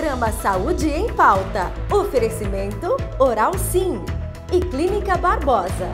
Programa Saúde em Pauta. Oferecimento Oral Sim e Clínica Barbosa.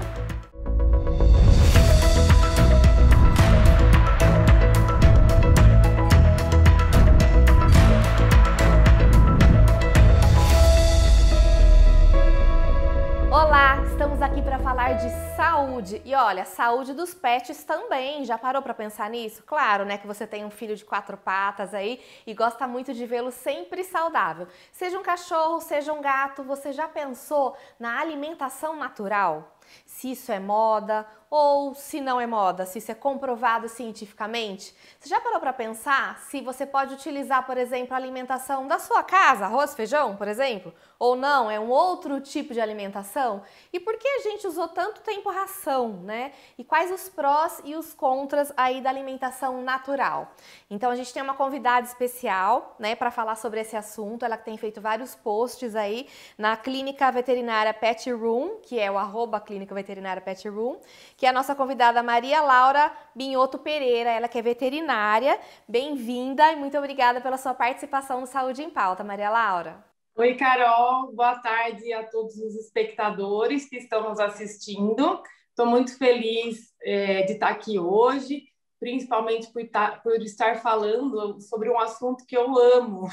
Olá, estamos aqui para falar de saúde. E olha, saúde dos pets também. Já parou para pensar nisso? Claro, né, que você tem um filho de 4 patas aí e gosta muito de vê-lo sempre saudável. Seja um cachorro, seja um gato, você já pensou na alimentação natural? Se isso é moda ou se não é moda, se isso é comprovado cientificamente? Você já parou para pensar se você pode utilizar, por exemplo, a alimentação da sua casa, arroz, feijão, por exemplo? Ou não, é um outro tipo de alimentação? E por que a gente usou tanto tempo ração, né? E quais os prós e os contras aí da alimentação natural? Então a gente tem uma convidada especial, né, para falar sobre esse assunto. Ela tem feito vários posts aí na Clínica Veterinária Pet Room, que é o @Clínica Veterinária Pet Room, que é a nossa convidada Maria Laura Binhoto Pereira, ela que é veterinária. Bem-vinda e muito obrigada pela sua participação no Saúde em Pauta, Maria Laura. Oi, Carol. Boa tarde a todos os espectadores que estão nos assistindo. Estou muito feliz de estar aqui hoje, principalmente por estar falando sobre um assunto que eu amo,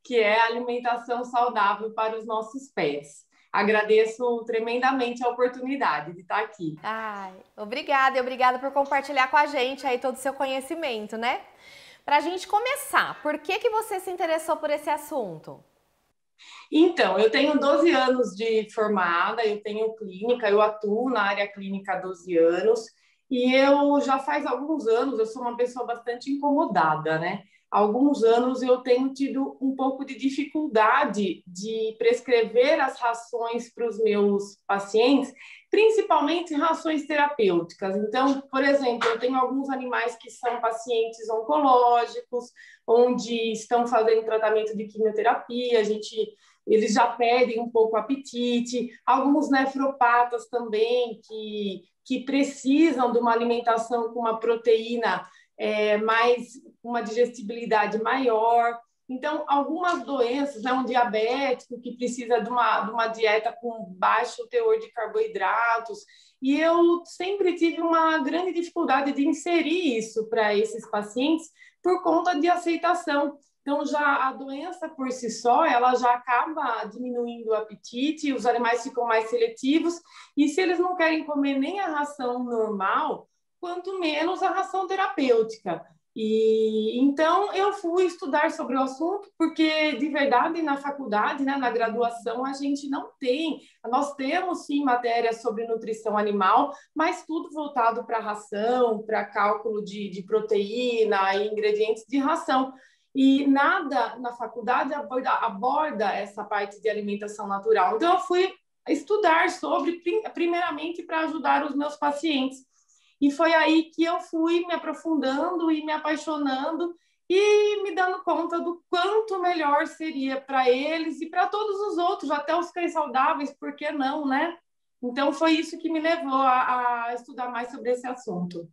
que é a alimentação saudável para os nossos pets. Agradeço tremendamente a oportunidade de estar aqui. Ai, obrigada e obrigada por compartilhar com a gente aí todo o seu conhecimento, né? Para a gente começar, por que você se interessou por esse assunto? Então, eu tenho 12 anos de formada, eu tenho clínica, eu atuo na área clínica há 12 anos e eu já faz alguns anos, eu sou uma pessoa bastante incomodada, né? Há alguns anos eu tenho tido um pouco de dificuldade de prescrever as rações para os meus pacientes, principalmente rações terapêuticas. Então, por exemplo, eu tenho alguns animais que são pacientes oncológicos, onde estão fazendo tratamento de quimioterapia, eles já perdem um pouco o apetite, alguns nefropatas também que precisam de uma alimentação com uma proteína mais, uma digestibilidade maior. Então, algumas doenças, né, um diabético que precisa de uma dieta com baixo teor de carboidratos, e eu sempre tive uma grande dificuldade de inserir isso para esses pacientes por conta de aceitação. Então, já a doença por si só, ela já acaba diminuindo o apetite, os animais ficam mais seletivos, e se eles não querem comer nem a ração normal, quanto menos a ração terapêutica. E então eu fui estudar sobre o assunto, porque de verdade na faculdade, né, na graduação, a gente não tem. Nós temos sim matérias sobre nutrição animal, mas tudo voltado para ração, para cálculo de proteína e ingredientes de ração. E nada na faculdade aborda essa parte de alimentação natural. Então eu fui estudar sobre, primeiramente para ajudar os meus pacientes. E foi aí que eu fui me aprofundando e me apaixonando e me dando conta do quanto melhor seria para eles e para todos os outros, até os cães saudáveis, por que não, né? Então foi isso que me levou a estudar mais sobre esse assunto.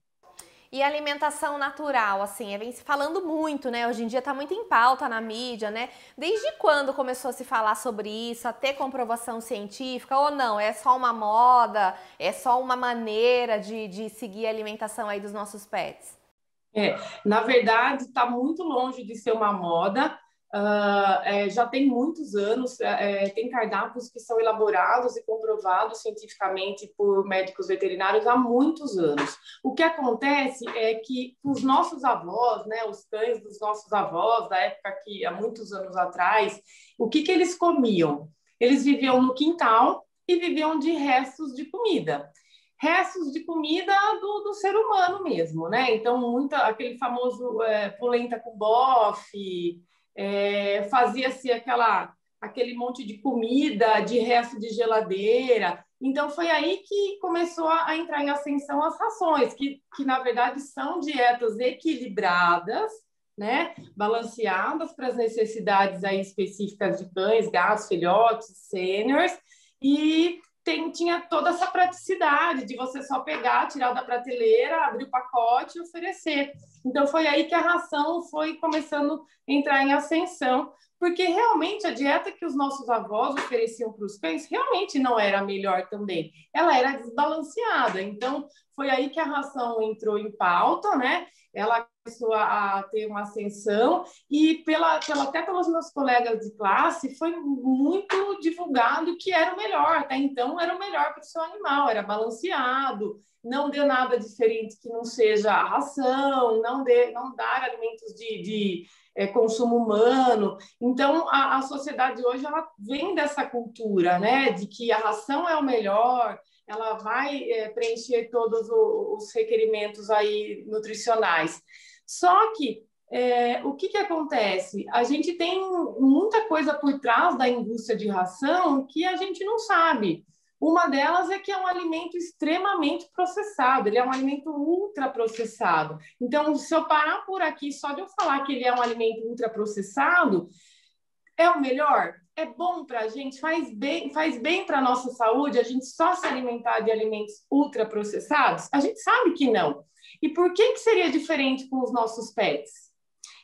E a alimentação natural, assim, vem se falando muito, né? Hoje em dia tá muito em pauta na mídia, né? Desde quando começou a se falar sobre isso, a ter comprovação científica ou não? É só uma moda? É só uma maneira de seguir a alimentação aí dos nossos pets? Na verdade, está muito longe de ser uma moda. Já tem muitos anos, tem cardápios que são elaborados e comprovados cientificamente por médicos veterinários há muitos anos. O que acontece é que os nossos avós, né, os cães dos nossos avós, da época que há muitos anos atrás, o que eles comiam? Eles viviam no quintal e viviam de restos de comida. Restos de comida do ser humano mesmo, né? Então, aquele famoso polenta com bofe, fazia-se aquele monte de comida de resto de geladeira. Então, foi aí que começou a entrar em ascensão as rações, que na verdade são dietas equilibradas, né? Balanceadas para as necessidades aí específicas de cães, gatos, filhotes, sêniors, e tinha toda essa praticidade de você só pegar, tirar da prateleira, abrir o pacote e oferecer. Então, foi aí que a ração foi começando a entrar em ascensão, porque realmente a dieta que os nossos avós ofereciam para os cães realmente não era a melhor também. Ela era desbalanceada. Então, foi aí que a ração entrou em pauta, né? Ela começou a ter uma ascensão e até pelos meus colegas de classe foi muito divulgado que era o melhor. Até então, era o melhor para o seu animal, era balanceado, não dê nada diferente que não seja a ração, não dar alimentos de consumo humano. Então, a sociedade hoje ela vem dessa cultura, né, de que a ração é o melhor, ela vai preencher todos os requerimentos aí nutricionais. Só que o que acontece? A gente tem muita coisa por trás da indústria de ração que a gente não sabe. Uma delas é que é um alimento extremamente processado, ele é um alimento ultraprocessado. Então, se eu parar por aqui, só de eu falar que ele é um alimento ultraprocessado, é o melhor? É bom para a gente? Faz bem para a nossa saúde a gente só se alimentar de alimentos ultraprocessados? A gente sabe que não. E por que seria diferente com os nossos pets?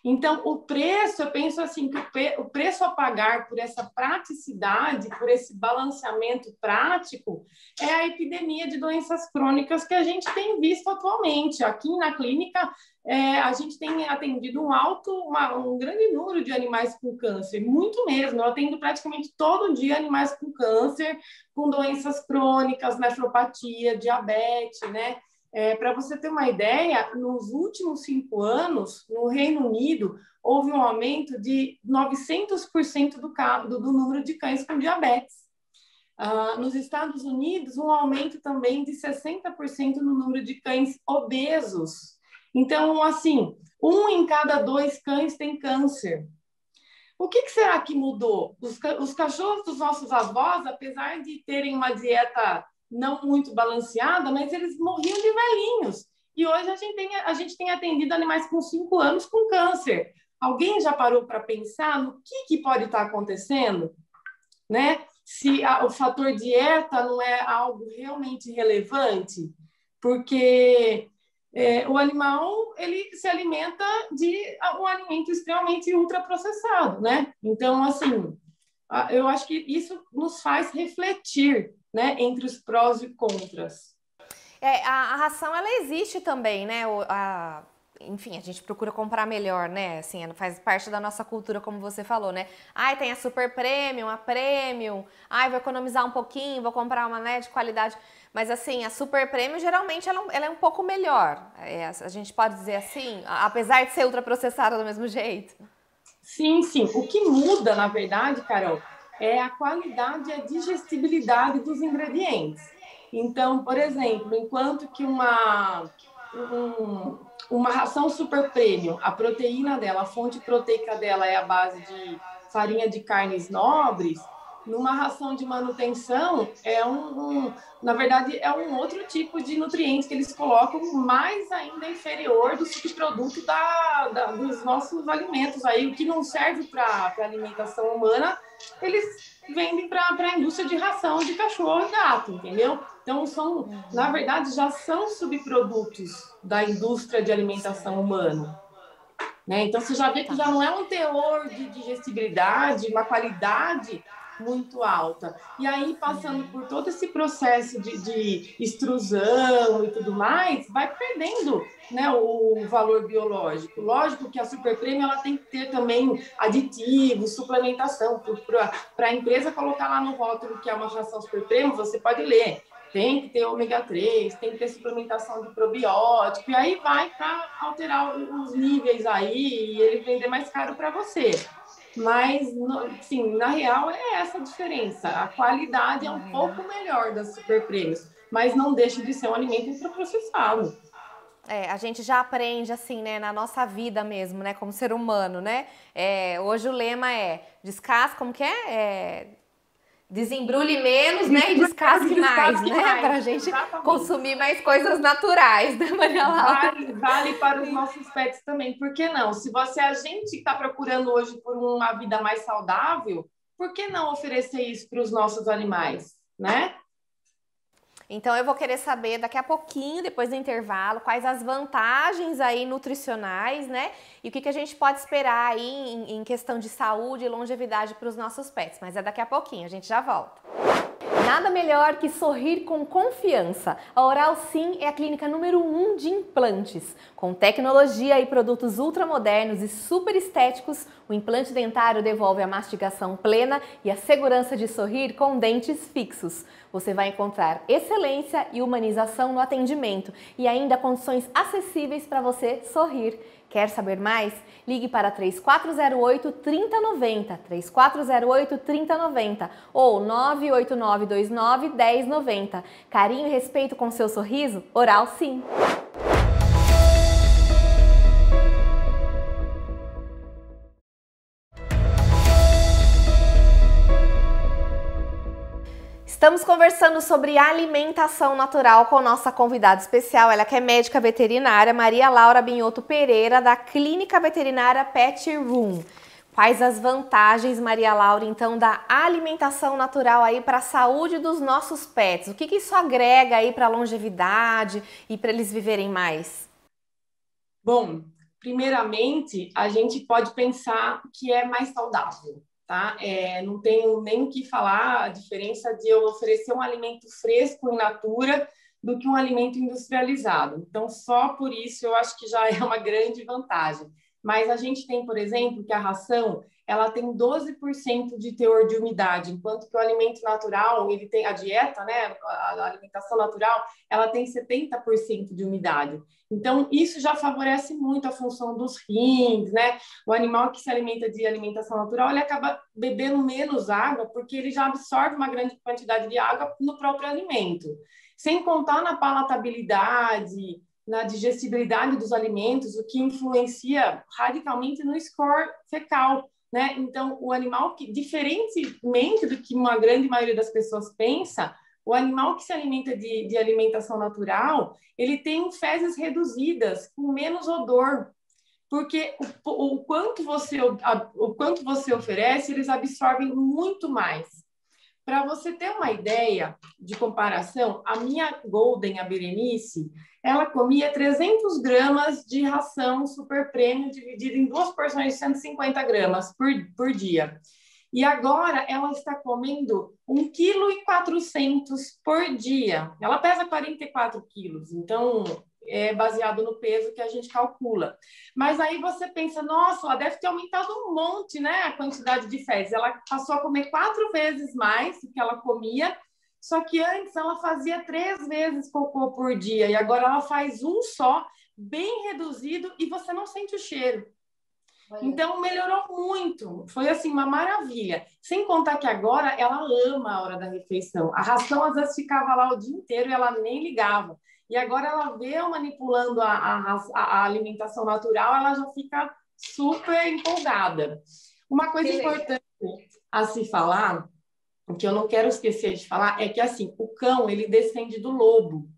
Então, o preço, eu penso assim, que o preço a pagar por essa praticidade, por esse balanceamento prático, é a epidemia de doenças crônicas que a gente tem visto atualmente. Aqui na clínica, a gente tem atendido um grande número de animais com câncer, muito mesmo. Eu atendo praticamente todo dia animais com câncer, com doenças crônicas, nefropatia, diabetes, né? Para você ter uma ideia, nos últimos 5 anos, no Reino Unido, houve um aumento de 900% do número de cães com diabetes. Nos Estados Unidos, um aumento também de 60% no número de cães obesos. Então, assim, 1 em cada 2 cães tem câncer. O que será que mudou? Os cachorros dos nossos avós, apesar de terem uma dieta não muito balanceada, mas eles morriam de velhinhos. E hoje a gente tem atendido animais com 5 anos com câncer. Alguém já parou para pensar no que pode estar acontecendo? Né? Se o fator dieta não é algo realmente relevante, porque o animal ele se alimenta de um alimento extremamente ultraprocessado, né? Então, assim, eu acho que isso nos faz refletir, né, entre os prós e contras. A ração, ela existe também, né? Enfim, a gente procura comprar melhor, né? Assim, faz parte da nossa cultura, como você falou, né? Ai, tem a Super Premium, a Premium. Ai, vou economizar um pouquinho, vou comprar uma, né, de qualidade. Mas, assim, a Super Premium, geralmente, ela é um pouco melhor. A gente pode dizer assim, apesar de ser ultraprocessada do mesmo jeito. Sim, sim. O que muda, na verdade, Carol, é a qualidade e a digestibilidade dos ingredientes. Então, por exemplo, enquanto que uma ração super premium, a proteína dela, a fonte proteica dela é a base de farinha de carnes nobres, numa ração de manutenção na verdade, é um outro tipo de nutriente que eles colocam mais ainda inferior do subproduto dos nossos alimentos. Aí, o que não serve para alimentação humana, eles vendem para a indústria de ração de cachorro e gato, entendeu? Então, na verdade, já são subprodutos da indústria de alimentação humana. Né? Então, você já vê que já não é um teor de digestibilidade, uma qualidade muito alta. E aí, passando por todo esse processo de extrusão e tudo mais, vai perdendo, né, o valor biológico. Lógico que a Super Premium ela tem que ter também aditivos, suplementação. Para a empresa colocar lá no rótulo que é uma ração Super Premium, você pode ler. Tem que ter ômega 3, tem que ter suplementação de probiótico, e aí vai para alterar os níveis aí e ele vender mais caro para você. Mas, sim, na real é essa a diferença. A qualidade é um pouco melhor das Super Premiums, mas não deixa de ser um alimento ultraprocessado. A gente já aprende assim, né, na nossa vida mesmo, né, como ser humano, né? Hoje o lema é descasque, como que é? Desembrulhe menos, né? E descasque mais, né? Para a gente consumir mais coisas naturais, né, Maria Laura? Vale para os nossos pets também. Por que não? Se a gente está procurando hoje por uma vida mais saudável, por que não oferecer isso para os nossos animais, né? Então eu vou querer saber daqui a pouquinho, depois do intervalo, quais as vantagens aí nutricionais, né? E o que a gente pode esperar aí em questão de saúde e longevidade para os nossos pets. Mas é daqui a pouquinho, a gente já volta. Nada melhor que sorrir com confiança. A Oral Sim é a clínica número 1 de implantes. Com tecnologia e produtos ultramodernos e super estéticos, o implante dentário devolve a mastigação plena e a segurança de sorrir com dentes fixos. Você vai encontrar excelência e humanização no atendimento e ainda condições acessíveis para você sorrir. Quer saber mais? Ligue para 3408-3090, 3408-3090 ou 98929-1090. Carinho e respeito com seu sorriso? Oral Sim. Estamos conversando sobre alimentação natural com nossa convidada especial, ela que é médica veterinária, Maria Laura Binhoto Pereira, da Clínica Veterinária Pet Room. Quais as vantagens, Maria Laura, então, da alimentação natural aí para a saúde dos nossos pets? O que isso agrega aí para a longevidade e para eles viverem mais? Bom, primeiramente, a gente pode pensar que é mais saudável, tá? Não tenho nem o que falar a diferença de eu oferecer um alimento fresco in natura do que um alimento industrializado. Então, só por isso eu acho que já é uma grande vantagem. Mas a gente tem, por exemplo, que a ração ela tem 12% de teor de umidade, enquanto que o alimento natural, ele tem a dieta, né, a alimentação natural, ela tem 70% de umidade. Então, isso já favorece muito a função dos rins, né? O animal que se alimenta de alimentação natural, ele acaba bebendo menos água, porque ele já absorve uma grande quantidade de água no próprio alimento. Sem contar na palatabilidade, na digestibilidade dos alimentos, o que influencia radicalmente no score fecal, né? Então, o animal que, diferentemente do que uma grande maioria das pessoas pensa, o animal que se alimenta de alimentação natural, ele tem fezes reduzidas, com menos odor, porque o quanto você oferece, eles absorvem muito mais. Para você ter uma ideia de comparação, a minha Golden, a Berenice, ela comia 300 gramas de ração super premium dividida em duas porções de 150 gramas por dia. E agora ela está comendo 1,4 kg por dia. Ela pesa 44 quilos, então é baseado no peso que a gente calcula. Mas aí você pensa, nossa, ela deve ter aumentado um monte, né, a quantidade de fezes. Ela passou a comer 4 vezes mais do que ela comia, só que antes ela fazia 3 vezes cocô por dia, e agora ela faz um só, bem reduzido, e você não sente o cheiro. Então, melhorou muito. Foi, assim, uma maravilha. Sem contar que agora ela ama a hora da refeição. A ração, às vezes, ficava lá o dia inteiro e ela nem ligava. E agora ela vê eu manipulando a alimentação natural, ela já fica super empolgada. Uma coisa importante a se falar, o que eu não quero esquecer de falar, é que, assim, o cão, ele descende do lobo.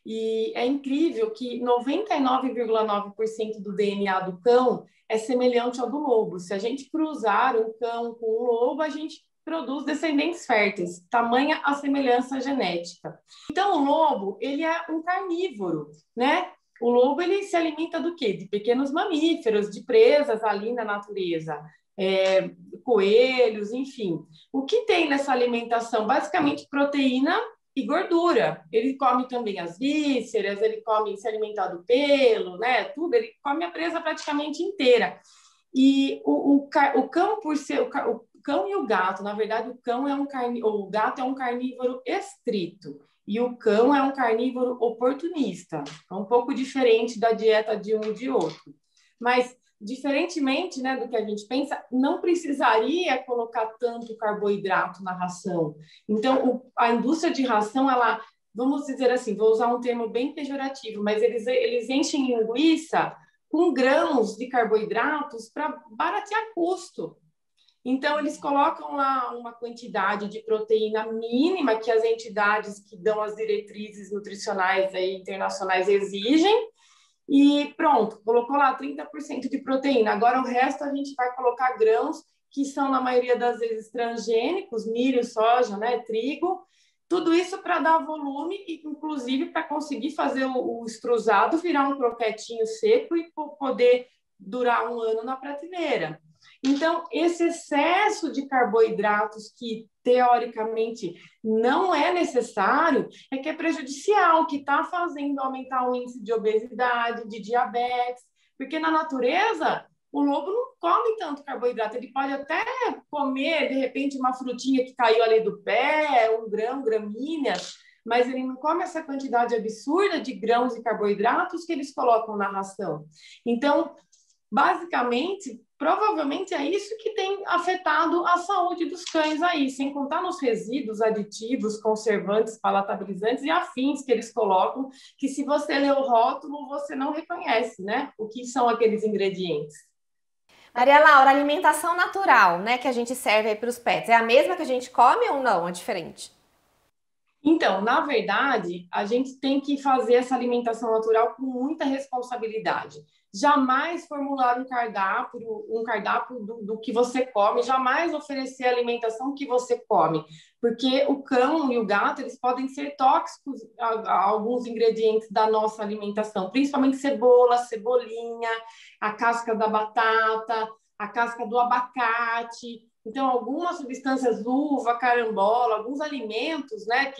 E é incrível que 99,9% do DNA do cão é semelhante ao do lobo. Se a gente cruzar um cão com um lobo, a gente produz descendentes férteis, tamanha a semelhança genética. Então, o lobo, ele é um carnívoro, né? O lobo, ele se alimenta do quê? De pequenos mamíferos, de presas ali na natureza, coelhos, enfim. O que tem nessa alimentação? Basicamente, proteína e gordura. Ele come também as vísceras, ele come se alimentar do pelo, né? Tudo, ele come a presa praticamente inteira. E o cão, por ser o cão e o gato, na verdade, o gato é um carnívoro estrito e o cão é um carnívoro oportunista. É um pouco diferente da dieta de um e de outro. Mas diferentemente, né, do que a gente pensa, não precisaria colocar tanto carboidrato na ração. Então, a indústria de ração, ela, vamos dizer assim, vou usar um termo bem pejorativo, mas eles enchem linguiça com grãos de carboidratos para baratear custo. Então, eles colocam lá uma quantidade de proteína mínima que as entidades que dão as diretrizes nutricionais aí, internacionais exigem, e pronto, colocou lá 30% de proteína. Agora o resto a gente vai colocar grãos que são, na maioria das vezes, transgênicos, milho, soja, né, trigo, Tudo isso para dar volume e, inclusive, para conseguir fazer o estruzado virar um croquetinho seco e poder durar um ano na prateleira. Então, esse excesso de carboidratos que, teoricamente, não é necessário, é que é prejudicial, que está fazendo aumentar o índice de obesidade, de diabetes, porque na natureza o lobo não come tanto carboidrato, ele pode até comer, de repente, uma frutinha que caiu ali do pé, um grão, gramíneas, mas ele não come essa quantidade absurda de grãos e carboidratos que eles colocam na ração. Então, basicamente, provavelmente é isso que tem afetado a saúde dos cães aí, sem contar nos resíduos aditivos, conservantes, palatabilizantes e afins que eles colocam, que se você ler o rótulo, você não reconhece, né? O que são aqueles ingredientes. Maria Laura, alimentação natural, né, que a gente serve aí para os pets, é a mesma que a gente come ou não? É diferente? Então, na verdade, a gente tem que fazer essa alimentação natural com muita responsabilidade. Jamais formular um cardápio do que você come, jamais oferecer a alimentação que você come, porque o cão e o gato, eles podem ser tóxicos a alguns ingredientes da nossa alimentação, principalmente cebola, cebolinha, a casca da batata, a casca do abacate. Então, algumas substâncias, uva, carambola, alguns alimentos, né,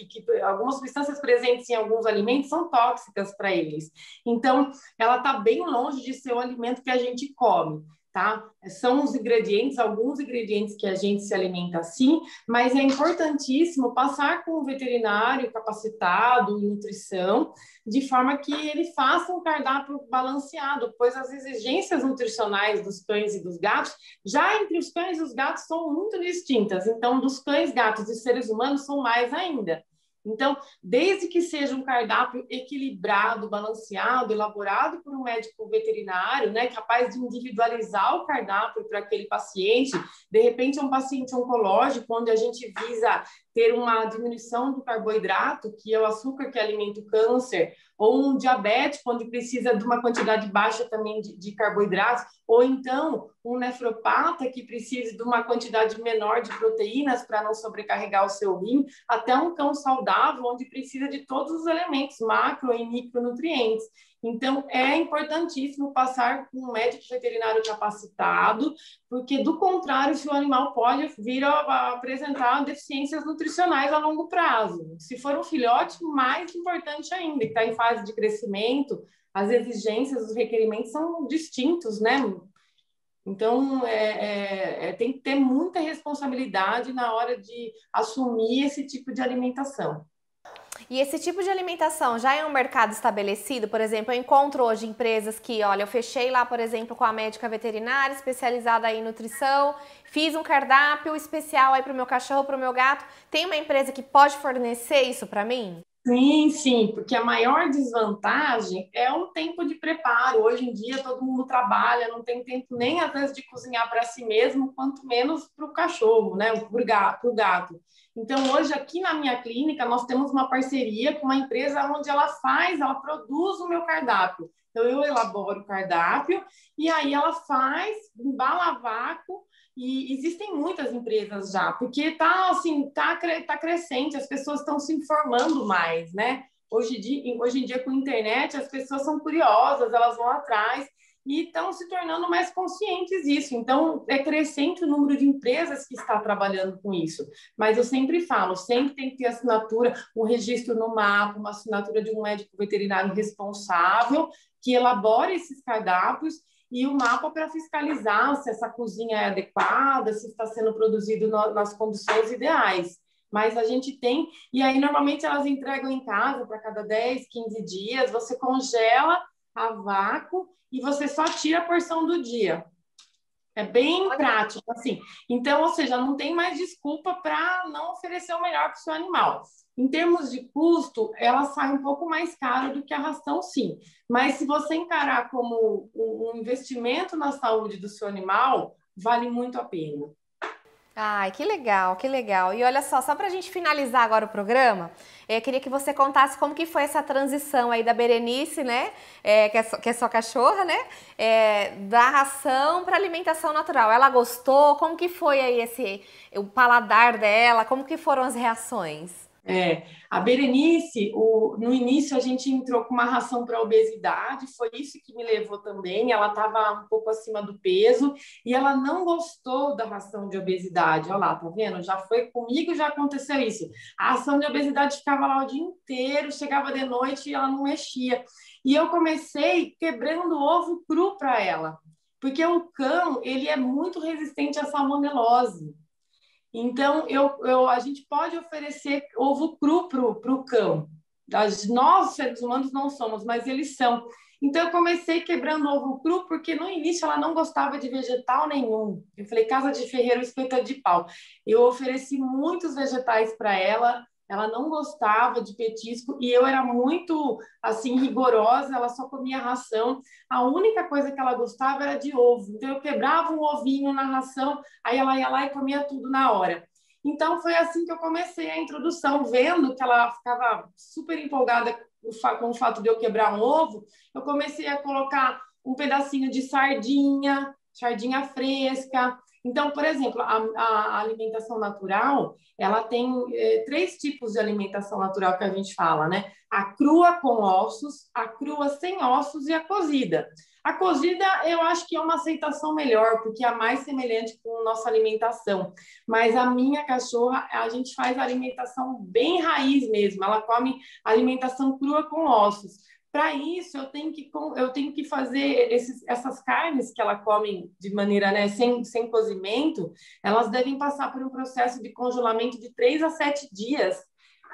algumas substâncias presentes em alguns alimentos são tóxicas para eles. Então, ela está bem longe de ser o alimento que a gente come, tá? São os ingredientes, alguns ingredientes que a gente se alimenta assim, mas é importantíssimo passar com um veterinário capacitado em nutrição, de forma que ele faça um cardápio balanceado, pois as exigências nutricionais dos cães e dos gatos, já entre os cães e os gatos, são muito distintas. Então, dos cães, gatos e seres humanos são mais ainda. Então, desde que seja um cardápio equilibrado, balanceado, elaborado por um médico veterinário, né, capaz de individualizar o cardápio para aquele paciente, de repente é um paciente oncológico, onde a gente visa ter uma diminuição do carboidrato, que é o açúcar que alimenta o câncer, ou um diabético, onde precisa de uma quantidade baixa também de carboidratos, ou então um nefropata que precisa de uma quantidade menor de proteínas para não sobrecarregar o seu rim, até um cão saudável, onde precisa de todos os elementos macro e micronutrientes. Então, é importantíssimo passar com um médico veterinário capacitado, porque, do contrário, se o animal pode vir a apresentar deficiências nutricionais a longo prazo. Se for um filhote, mais importante ainda, que está em fase de crescimento, as exigências, os requerimentos são distintos, né? Então, tem que ter muita responsabilidade na hora de assumir esse tipo de alimentação. E esse tipo de alimentação já é um mercado estabelecido? Por exemplo, eu encontro hoje empresas que, olha, eu fechei lá, por exemplo, com a médica veterinária especializada em nutrição, fiz um cardápio especial aí para o meu cachorro, para o meu gato. Tem uma empresa que pode fornecer isso para mim? Sim, sim, porque a maior desvantagem é o tempo de preparo. Hoje em dia todo mundo trabalha, não tem tempo nem às vezes de cozinhar para si mesmo, quanto menos para o cachorro, né? Para o gato. Então, hoje aqui na minha clínica, nós temos uma parceria com uma empresa onde ela produz o meu cardápio. Então, eu elaboro o cardápio e aí ela faz, embala a vácuo. E existem muitas empresas já, porque tá crescente, as pessoas estão se informando mais, né? Hoje em dia, com a internet, as pessoas são curiosas, elas vão atrás e estão se tornando mais conscientes disso. Então, é crescente o número de empresas que está trabalhando com isso. Mas eu sempre falo, sempre tem que ter assinatura, um registro no mapa, uma assinatura de um médico veterinário responsável que elabore esses cardápios e o mapa para fiscalizar se essa cozinha é adequada, se está sendo produzido nas condições ideais. Mas a gente tem, e aí normalmente elas entregam em casa para cada 10, 15 dias, você congela a vácuo e você só tira a porção do dia. É bem prático, assim. Então, ou seja, não tem mais desculpa para não oferecer o melhor para o seu animal. Em termos de custo, ela sai um pouco mais cara do que a ração, sim. Mas se você encarar como um investimento na saúde do seu animal, vale muito a pena. Ai, que legal, que legal. E olha só pra gente finalizar agora o programa, eu queria que você contasse como que foi essa transição aí da Berenice, né, que é sua cachorra, né, da ração para alimentação natural. Ela gostou? Como que foi aí o paladar dela? Como que foram as reações? A Berenice, no início a gente entrou com uma ração para obesidade, foi isso que me levou também. Ela estava um pouco acima do peso e ela não gostou da ração de obesidade. Olha lá, tá vendo? Já foi comigo, já aconteceu isso. A ração de obesidade ficava lá o dia inteiro, chegava de noite e ela não mexia. E eu comecei quebrando ovo cru para ela, porque o cão ele é muito resistente à salmonelose. Então, a gente pode oferecer ovo cru para o cão. Nós, seres humanos, não somos, mas eles são. Então, eu comecei quebrando ovo cru, porque no início ela não gostava de vegetal nenhum. Eu falei, casa de ferreiro, espeta de pau. Eu ofereci muitos vegetais para ela, ela não gostava de petisco e eu era muito, assim, rigorosa, ela só comia ração. A única coisa que ela gostava era de ovo. Então, eu quebrava um ovinho na ração, aí ela ia lá e comia tudo na hora. Então, foi assim que eu comecei a introdução, vendo que ela ficava super empolgada com o fato de eu quebrar um ovo, eu comecei a colocar um pedacinho de sardinha fresca. Então, por exemplo, a alimentação natural, ela tem 3 tipos de alimentação natural que a gente fala, né? A crua com ossos, a crua sem ossos e a cozida. A cozida, eu acho que é uma aceitação melhor, porque é mais semelhante com a nossa alimentação. Mas a minha cachorra, a gente faz a alimentação bem raiz mesmo. Ela come alimentação crua com ossos. Para isso, eu tenho que fazer essas carnes que ela come de maneira, né, sem cozimento, elas devem passar por um processo de congelamento de 3 a 7 dias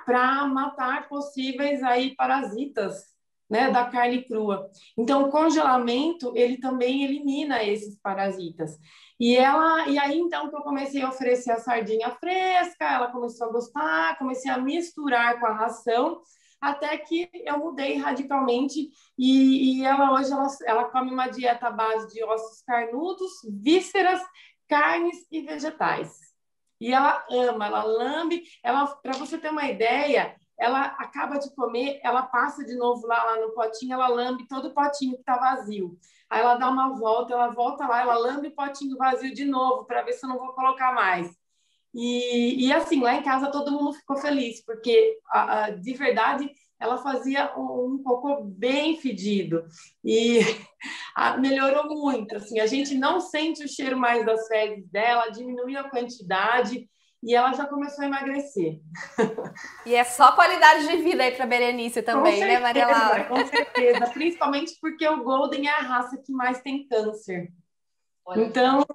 para matar possíveis aí parasitas, né, da carne crua. Então, o congelamento, ele também elimina esses parasitas. E aí, então, que eu comecei a oferecer a sardinha fresca, ela começou a gostar, comecei a misturar com a ração, até que eu mudei radicalmente e ela hoje ela come uma dieta à base de ossos carnudos, vísceras, carnes e vegetais. E ela ama, ela lambe, para você ter uma ideia, ela acaba de comer, ela passa de novo lá no potinho, ela lambe todo o potinho que está vazio. Aí ela dá uma volta, ela volta lá, ela lambe o potinho vazio de novo para ver se eu não vou colocar mais. E assim, lá em casa todo mundo ficou feliz, porque de verdade ela fazia um cocô bem fedido e melhorou muito. Assim, a gente não sente o cheiro mais das fezes dela, diminuiu a quantidade e ela já começou a emagrecer. E é só qualidade de vida aí para Berenice também, né, Maria Laura? Com certeza, principalmente porque o Golden é a raça que mais tem câncer. Então,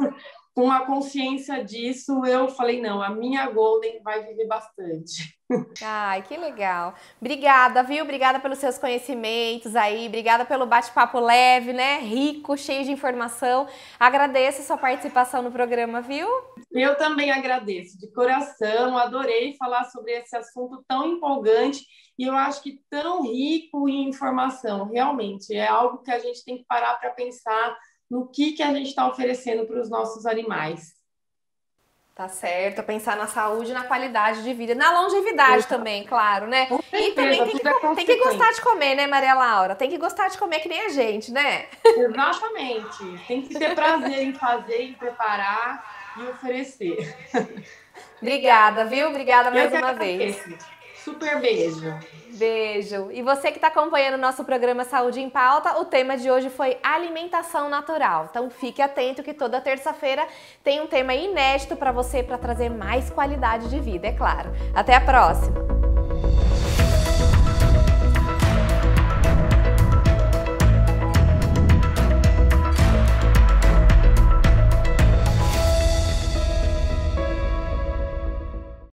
com a consciência disso, eu falei, não, a minha Golden vai viver bastante. Ai, que legal. Obrigada, viu? Obrigada pelos seus conhecimentos aí, obrigada pelo bate-papo leve, né? Rico, cheio de informação. Agradeço a sua participação no programa, viu? Eu também agradeço, de coração, adorei falar sobre esse assunto tão empolgante e eu acho que tão rico em informação, realmente. É algo que a gente tem que parar para pensar no que a gente está oferecendo para os nossos animais. Tá certo, pensar na saúde e na qualidade de vida, na longevidade também, claro, né? E também tem que gostar de comer, né, Maria Laura? Tem que gostar de comer que nem a gente, né? Exatamente. Tem que ter prazer em fazer, em preparar e oferecer. Obrigada, viu? Obrigada mais uma vez. Super beijo. Beijo. E você que está acompanhando o nosso programa Saúde em Pauta, o tema de hoje foi alimentação natural. Então fique atento que toda terça-feira tem um tema inédito para você para trazer mais qualidade de vida, é claro. Até a próxima!